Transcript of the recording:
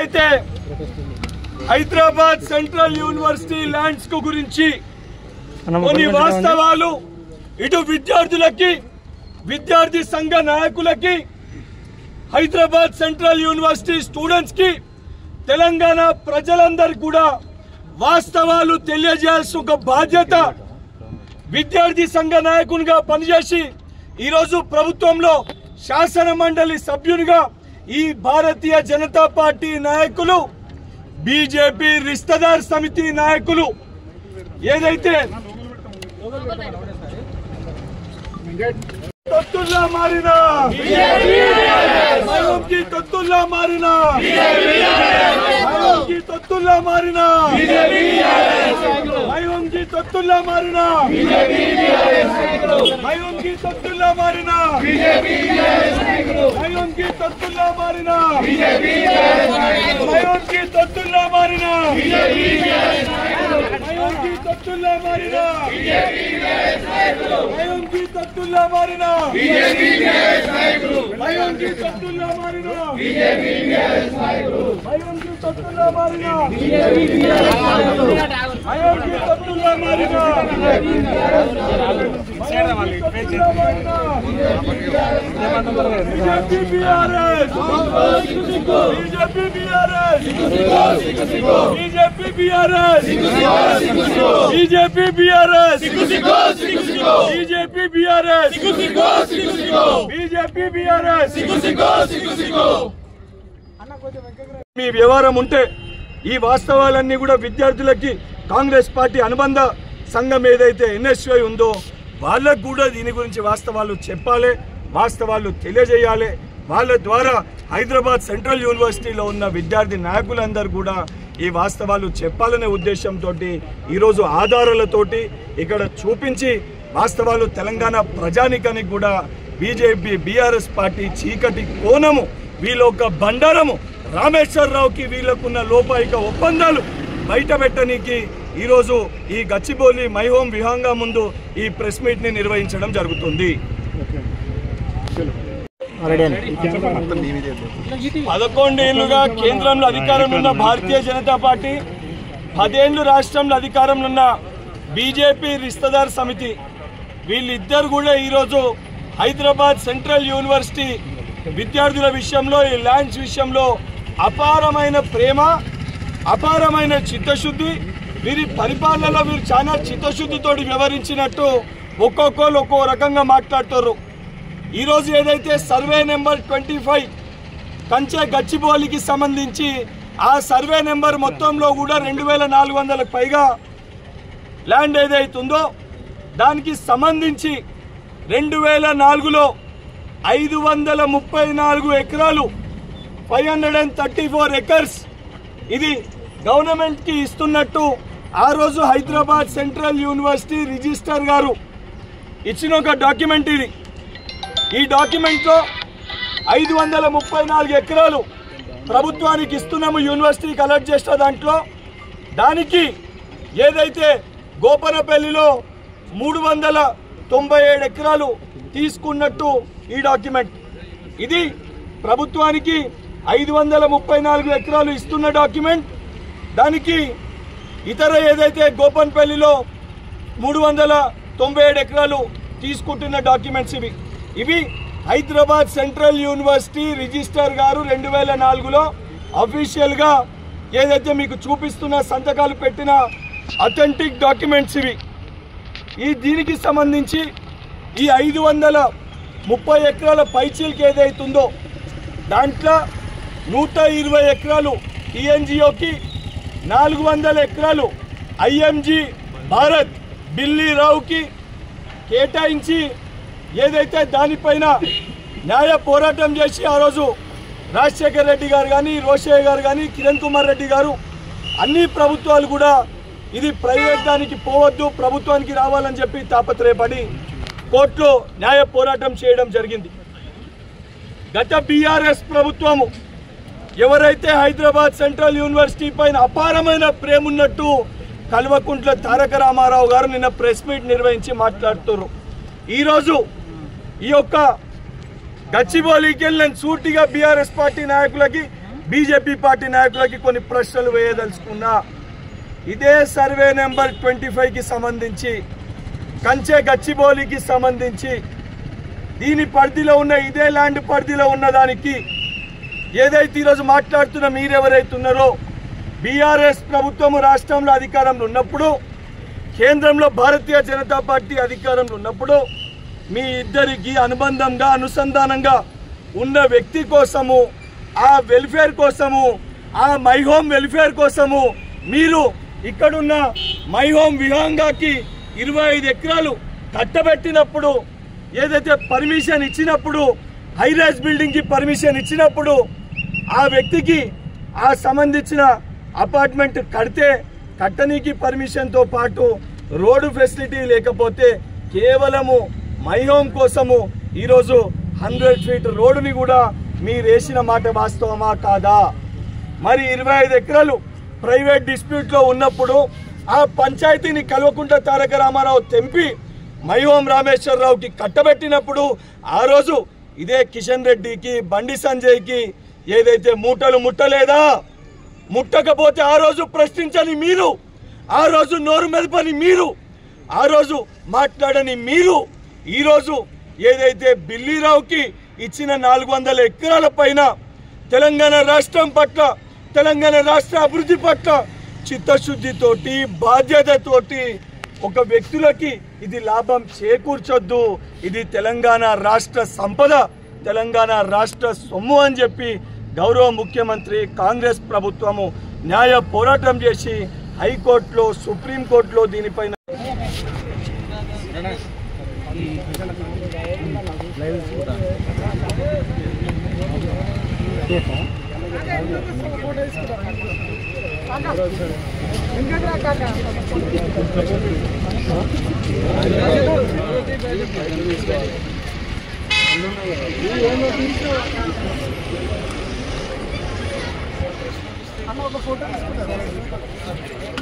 ఏదైతే Hyderabad central university lands కు గురించి కొన్ని వాస్తవాలు ఇటు విద్యార్థులకి విద్యార్థి సంఘ నాయకులకి హైదరాబాద్ సెంట్రల్ యూనివర్సిటీ స్టూడెంట్స్ కి తెలంగాణ ప్రజలందరికీ కూడా వాస్తవాలు తెలియజేయాల్సిన ఒక బాధ్యత విద్యార్థి సంఘ నాయకునిగా పనిచేసి ఈరోజు ప్రభుత్వంలో శాసన మండలి సభ్యునిగా ఈ భారతీయ జనతా పార్టీ నాయకులు బీజేపీ రిస్తదార్ సమితి నాయకులు ఏదైతే తొత్తుల్లా మారిన మయోంకి తొత్తుల్లా మారిన మయోంకి తొత్తుల్లా మారిన మయోంకి తొత్తుల్లా మారిన మయోంకి తొత్తుల్లా మారిన మయోంకి తొత్తుల్లా మారిన మయోంకి తొత్తుల్లా మారిన మయోంకి తొత్తుల్లా మారిన మయోంకి తొత్తుల్లా మారిన మయోంకి తొత్తుల్లా మారిన మయోంకి తొత్తుల్లా మారిన మయోంకి తొత్తుల్లా మారిన BJP BRS BJP BRS BJP BRS BJP BRS BJP BRS BJP BRS మీ వ్యవహారం ఉంటే ఈ వాస్తవాలన్నీ కూడా విద్యార్థులకి కాంగ్రెస్ పార్టీ అనుబంధ సంఘం ఏదైతే ఎన్ఎస్యుఐ ఉందో వాళ్ళకు కూడా దీని గురించి వాస్తవాలు చెప్పాలి, వాస్తవాలు తెలియజేయాలి. వాళ్ళ ద్వారా హైదరాబాద్ సెంట్రల్ యూనివర్సిటీలో ఉన్న విద్యార్థి నాయకులందరూ కూడా ఈ వాస్తవాలు చెప్పాలనే ఉద్దేశంతో ఈరోజు ఆధారాలతోటి ఇక్కడ చూపించి వాస్తవాలు తెలంగాణ ప్రజానికానికి కూడా బీజేపీ బీఆర్ఎస్ పార్టీ చీకటి కోణము వీళ్ళొక బండారము రామేశ్వరరావుకి వీళ్ళకున్న లోపాయిక ఒప్పందాలు బయట పెట్టనీకి ఈరోజు ఈ గచ్చిబౌలి మైహోం విహంగా ముందు ఈ ప్రెస్ మీట్ ని నిర్వహించడం జరుగుతుంది. 11 ఏళ్లుగా కేంద్రంలో అధికారంలో ఉన్న భారతీయ జనతా పార్టీ, 10 ఏళ్లు రాష్ట్రంలో అధికారంలో ఉన్న బీజేపీ రిస్తదార్ సమితి వీళ్ళిద్దరు కూడా ఈరోజు హైదరాబాద్ సెంట్రల్ యూనివర్సిటీ విద్యార్థుల విషయంలో ఈ ల్యాండ్స్ విషయంలో అపారమైన ప్రేమ, అపారమైన చిత్తశుద్ధి, వీరి పరిపాలనలో వీరు చాలా చిత్తశుద్ధితోటి వ్యవహరించినట్టు ఒక్కొక్కరు ఒక్కో రకంగా మాట్లాడుతారు. ఈరోజు ఏదైతే సర్వే నెంబర్ 25 కంచె గచ్చిబౌలికి సంబంధించి ఆ సర్వే నెంబర్ మొత్తంలో కూడా 2400కు పైగా ల్యాండ్ ఏదైతుందో దానికి సంబంధించి 2004లో 534 ఎకరాలు 534 ఎకర్స్ ఇది గవర్నమెంట్కి ఇస్తున్నట్టు ఆ రోజు హైదరాబాద్ సెంట్రల్ యూనివర్సిటీ రిజిస్టర్ గారు ఇచ్చిన ఒక డాక్యుమెంట్ ఇది. ఈ డాక్యుమెంట్లో 534 ఎకరాలు ప్రభుత్వానికి ఇస్తున్నాము యూనివర్సిటీకి అలర్ట్ చేసిన దాంట్లో దానికి ఏదైతే గోపనపల్లిలో 397 ఎకరాలు తీసుకున్నట్టు ఈ డాక్యుమెంట్. ఇది ప్రభుత్వానికి 534 ఎకరాలు ఇస్తున్న డాక్యుమెంట్, దానికి ఇతర ఏదైతే గోపన్పల్లిలో 397 ఎకరాలు తీసుకుంటున్న డాక్యుమెంట్స్ ఇవి హైదరాబాద్ సెంట్రల్ యూనివర్సిటీ రిజిస్టర్ గారు 2004లో అఫీషియల్గా ఏదైతే మీకు చూపిస్తున్న సంతకాలు పెట్టిన అథెంటిక్ డాక్యుమెంట్స్ ఈ దీనికి సంబంధించి ఈ 530 ఎకరాల పైచీలకి ఏదైతుందో దాంట్లో 120 ఎకరాలు టీఎన్జిఓకి, 400 ఎకరాలు ఐఎంజీ భారత్ బిల్లీ రావుకి కేటాయించి ఏదైతే దానిపైన న్యాయ పోరాటం చేసి ఆ రోజు రాజశేఖర్ రెడ్డి గారు కానీ, రోషయ్య గారు కానీ, కిరణ్ కుమార్ రెడ్డి గారు అన్ని ప్రభుత్వాలు కూడా ఇది ప్రైవేట్ దానికి పోవద్దు, ప్రభుత్వానికి రావాలని చెప్పి తాపత్రయపడి కోర్టులో న్యాయ పోరాటం చేయడం జరిగింది. గత బీఆర్ఎస్ ప్రభుత్వము ఎవరైతే హైదరాబాద్ సెంట్రల్ యూనివర్సిటీ పైన అపారమైన ప్రేమ ఉన్నట్టు కల్వకుంట్ల తారక రామారావు గారు నిన్న ప్రెస్ మీట్ నిర్వహించి మాట్లాడుతున్నారు. ఈరోజు ఈ యొక్క గచ్చిబౌలికి వెళ్ళిన సూటిగా బీఆర్ఎస్ పార్టీ నాయకులకి బీజేపీ పార్టీ నాయకులకి కొన్ని ప్రశ్నలు వేయదలుచుకున్నా. ఇదే సర్వే నెంబర్ 25కి సంబంధించి, కంచె గచ్చిబౌలికి సంబంధించి, దీని పరిధిలో ఉన్న ఇదే ల్యాండ్ పరిధిలో ఉన్నదానికి ఏదైతే ఈరోజు మాట్లాడుతున్న మీరెవరైతే ఉన్నారో, బీఆర్ఎస్ ప్రభుత్వము రాష్ట్రంలో అధికారంలో ఉన్నప్పుడు, కేంద్రంలో భారతీయ జనతా పార్టీ అధికారంలో ఉన్నప్పుడు మీ ఇద్దరికి అనుబంధంగా అనుసంధానంగా ఉన్న వ్యక్తి కోసము, ఆ వెల్ఫేర్ కోసము, ఆ మై హోమ్ వెల్ఫేర్ కోసము మీరు ఇక్కడున్న మై హోమ్ విహంగాకి 25 ఎకరాలు కట్టబెట్టినప్పుడు, ఏదైతే పర్మిషన్ ఇచ్చినప్పుడు, హైరైజ్ బిల్డింగ్కి పర్మిషన్ ఇచ్చినప్పుడు ఆ వ్యక్తికి ఆ సంబంధించిన అపార్ట్మెంట్ కట్టనీకి పర్మిషన్తో పాటు రోడ్డు ఫెసిలిటీ లేకపోతే కేవలము మై హోమ్ కోసము ఈరోజు 100 ఫీట్ రోడ్డుని కూడా మీరు వేసిన మాట వాస్తవమా కాదా? మరి 25 ఎకరాలు ప్రైవేట్ డిస్ప్యూట్లో ఉన్నప్పుడు ఆ పంచాయతీని కల్వకుంట్ల తారక రామారావు తెంపి మై హోమ్ రామేశ్వరరావుకి కట్టబెట్టినప్పుడు ఆ రోజు ఇదే కిషన్ రెడ్డికి, బండి సంజయ్కి ఏదైతే మూటలు ముట్టలేదా? ముట్టకపోతే ఆ రోజు ప్రశ్నించని మీరు, ఆ రోజు నోరు మెదపని మీరు, ఆ రోజు మాట్లాడని మీరు, ఈరోజు ఏదైతే బిల్లీరావుకి ఇచ్చిన 400 ఎకరాల పైన తెలంగాణ రాష్ట్రం పట్ల, తెలంగాణ రాష్ట్ర అభివృద్ధి పట్ల చిత్తశుద్ధితోటి, బాధ్యతతోటి ఒక వ్యక్తులకి ఇది లాభం చేకూర్చొద్దు, ఇది తెలంగాణ రాష్ట్ర సంపద, తెలంగాణ రాష్ట్ర సొమ్ము అని చెప్పి గౌరవ ముఖ్యమంత్రి కాంగ్రెస్ ప్రభుత్వము న్యాయ పోరాటం చేసి హైకోర్టులో, సుప్రీంకోర్టులో దీనిపైన అన్న ఒక ఫోటో తీసుకుంటారా?